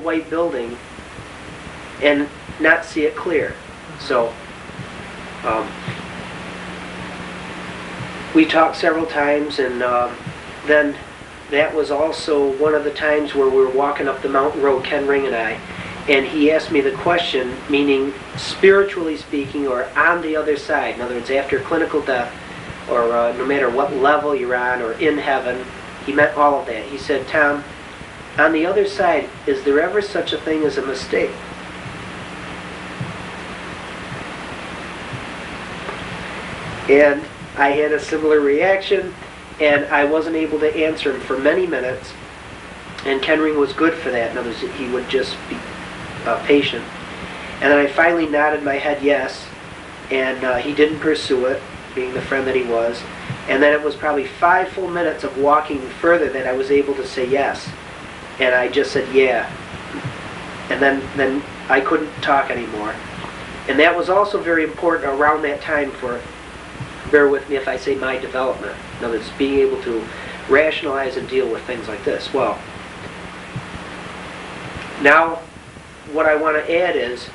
white building and not see it clear. So we talked several times, and then that was also one of the times where we were walking up the mountain road, Ken Ring and I, and he asked me the question, meaning spiritually speaking, or on the other side, in other words, after clinical death, or no matter what level you're on, or in heaven, he meant all of that. He said, Tom, on the other side, is there ever such a thing as a mistake? And I had a similar reaction, and I wasn't able to answer him for many minutes, and Ken Ring was good for that. In other words, he would just be patient. And then I finally nodded my head yes, and he didn't pursue it, being the friend that he was. And then it was probably 5 full minutes of walking further that I was able to say yes. And I just said yeah. And then I couldn't talk anymore. And that was also very important around that time for, bear with me if I say, my development. In other words, being able to rationalize and deal with things like this. Well, now what I want to add is,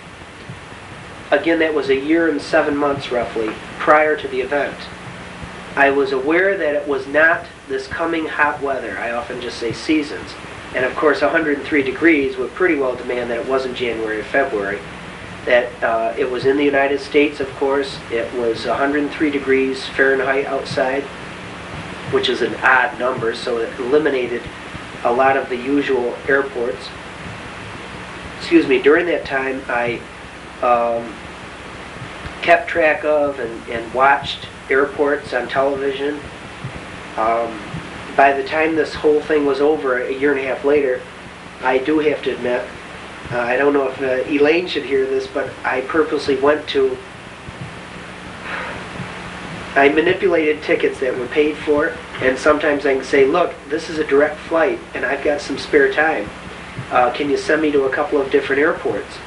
again, that was 1 year and 7 months roughly prior to the event. I was aware that it was not this coming hot weather. I often just say seasons. And of course 103 degrees would pretty well demand that it wasn't January or February. That it was in the United States, of course. It was 103 degrees Fahrenheit outside, which is an odd number, so it eliminated a lot of the usual airports. Excuse me, during that time I kept track of and watched airports on television. By the time this whole thing was over, 1.5 years later, I do have to admit, I don't know if Elaine should hear this, but I purposely I manipulated tickets that were paid for, and sometimes I can say, look, this is a direct flight, and I've got some spare time. Can you send me to a couple of different airports?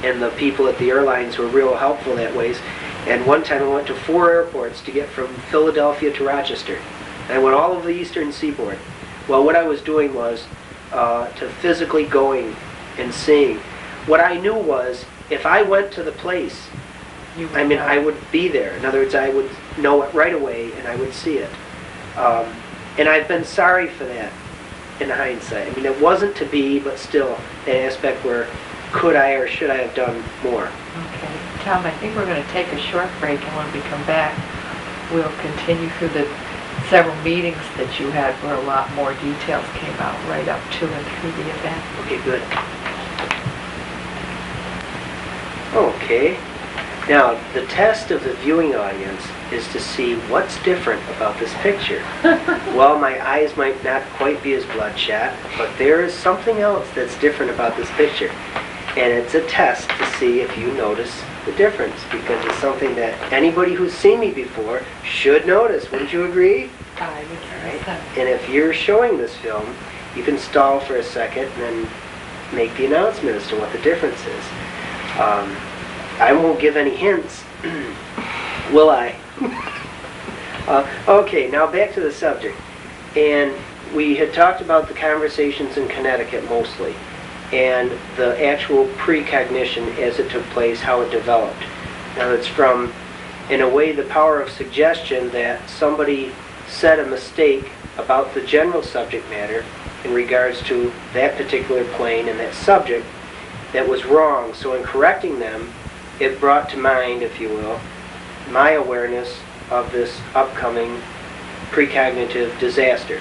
And the people at the airlines were real helpful that ways. And one time I went to 4 airports to get from Philadelphia to Rochester. And I went all over the eastern seaboard. Well, what I was doing was to physically going and seeing. What I knew was, if I went to the place, I would be there. In other words, I would know it right away, and I would see it. And I've been sorry for that in hindsight. I mean, it wasn't to be, but still, an aspect where could I or should I have done more. Okay. Tom, I think we're going to take a short break, and when we come back, we'll continue through the several meetings that you had where a lot more details came out right up to and through the event. Okay, good. Okay. Now, the test of the viewing audience is to see what's different about this picture. Well, my eyes might not quite be as bloodshot, but there is something else that's different about this picture. And it's a test to see if you notice the difference, because it's something that anybody who's seen me before should notice. Wouldn't you agree? I would say so. And if you're showing this film, you can stall for a second and then make the announcement as to what the difference is. I won't give any hints, will I? Okay, now back to the subject. And we had talked about the conversations in Connecticut mostly, and the actual precognition as it took place, how it developed. Now it's from, in a way, the power of suggestion that somebody said a mistake about the general subject matter in regards to that particular plane and that subject that was wrong. So in correcting them, it brought to mind, if you will, my awareness of this upcoming precognitive disaster.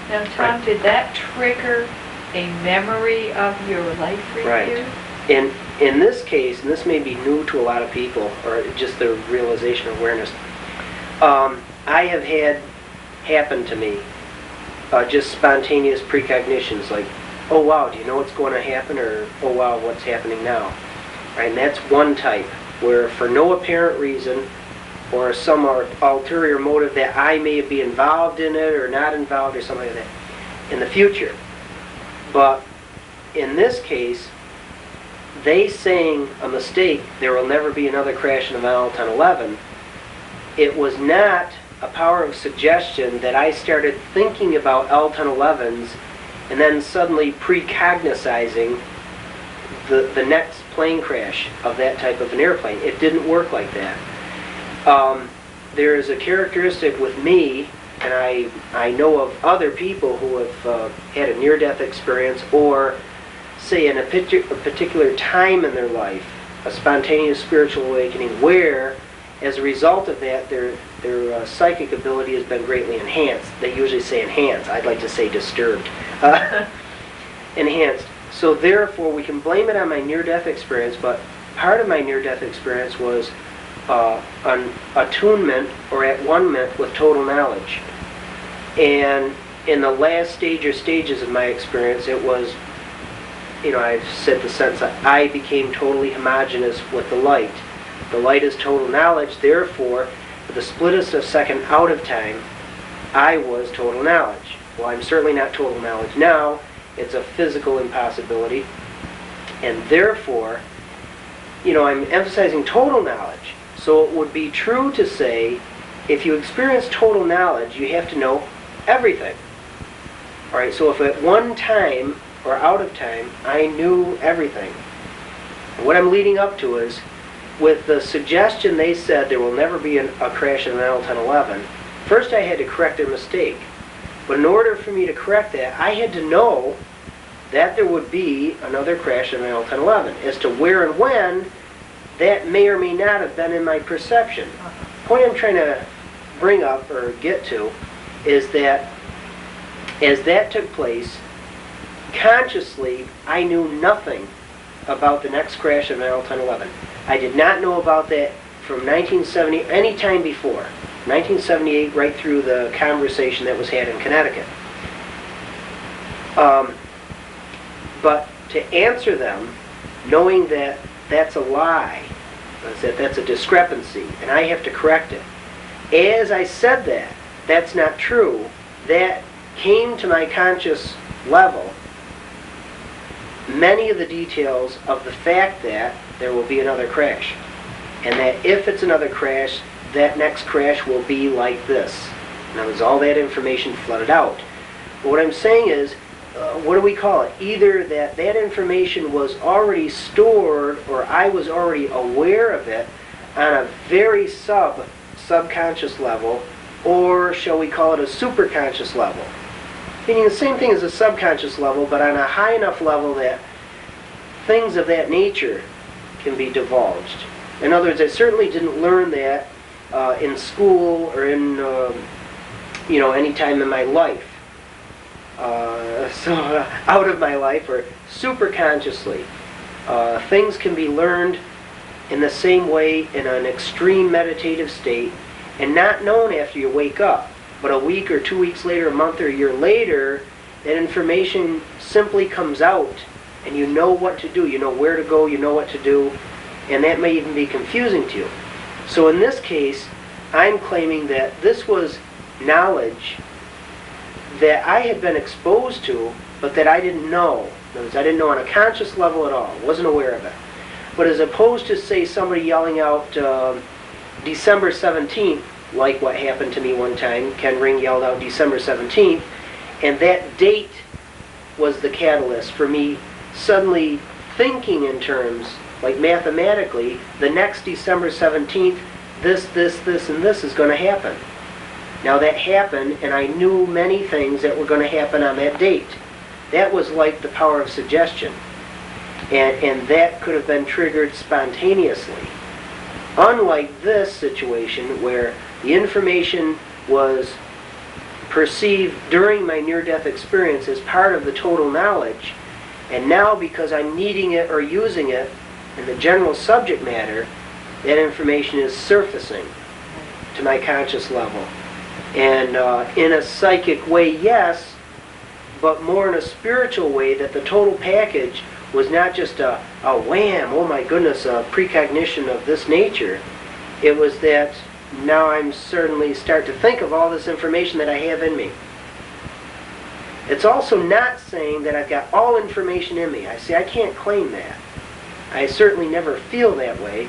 Now, Tom, did that trigger a memory of your life review? Right. In this case, and this may be new to a lot of people, or just the realization of awareness, I have had happen to me just spontaneous precognitions, like, oh wow, do you know what's going to happen, or oh wow, what's happening now? Right, and that's one type, where for no apparent reason or some ulterior motive that I may be involved in it or not involved or something like that in the future. But in this case, they saying a mistake, there will never be another crash in the L10-11, it was not a power of suggestion that I started thinking about L10-11s and then suddenly precognisizing the next plane crash of that type of an airplane. It didn't work like that. There is a characteristic with me, and I know of other people who have had a near-death experience, or say in a particular time in their life, a spontaneous spiritual awakening, where as a result of that their psychic ability has been greatly enhanced. They usually say enhanced. I'd like to say disturbed. Enhanced. So therefore we can blame it on my near-death experience, but part of my near-death experience was an attunement or at-one-ment with total knowledge. And in the last stage or stages of my experience, it was, I've said the sense that I became totally homogeneous with the light. The light is total knowledge, therefore, for the splittest of second out of time, I was total knowledge. Well, I'm certainly not total knowledge now. It's a physical impossibility. And therefore, I'm emphasizing total knowledge. So it would be true to say, if you experience total knowledge, you have to know everything. All right, so if at one time or out of time, I knew everything. And what I'm leading up to is, with the suggestion they said there will never be a crash in an L10-11, first I had to correct their mistake. But in order for me to correct that, I had to know that there would be another crash in an L10-11. As to where and when, that may or may not have been in my perception. The point I'm trying to bring up or get to is that as that took place, consciously I knew nothing about the next crash of an L10-11. I did not know about that from 1970, any time before. 1978, right through the conversation that was had in Connecticut. But to answer them, knowing that that's a lie, that that's a discrepancy, and I have to correct it. As I said that, that's not true, that came to my conscious level many of the details of the fact that there will be another crash. And that if it's another crash, that next crash will be like this. In other words, all that information flooded out. But what I'm saying is, what do we call it? Either that information was already stored, or I was already aware of it on a very subconscious level, or shall we call it a superconscious level? Meaning the same thing as a subconscious level, but on a high enough level that things of that nature can be divulged. In other words, I certainly didn't learn that in school or in any time in my life. Out of my life or super consciously. Things can be learned in the same way in an extreme meditative state and not known after you wake up. But a week or 2 weeks later, a month or a year later, that information simply comes out and you know what to do. You know where to go, you know what to do, and that may even be confusing to you. So in this case, I'm claiming that this was knowledge that I had been exposed to, but that I didn't know. In other words, I didn't know on a conscious level at all. Wasn't aware of it. But as opposed to, say, somebody yelling out December 17th, like what happened to me one time, Ken Ring yelled out December 17th, and that date was the catalyst for me suddenly thinking in terms, like mathematically, the next December 17th, this, and this is going to happen. Now that happened, and I knew many things that were going to happen on that date. That was like the power of suggestion. And that could have been triggered spontaneously. Unlike this situation where the information was perceived during my near-death experience as part of the total knowledge, and now because I'm needing it or using it in the general subject matter, that information is surfacing to my conscious level. And in a psychic way, yes, but more in a spiritual way, that the total package was not just a wham, oh my goodness, a precognition of this nature. It was that now I'm certainly start to think of all this information that I have in me. It's also not saying that I've got all information in me. I can't claim that. I certainly never feel that way.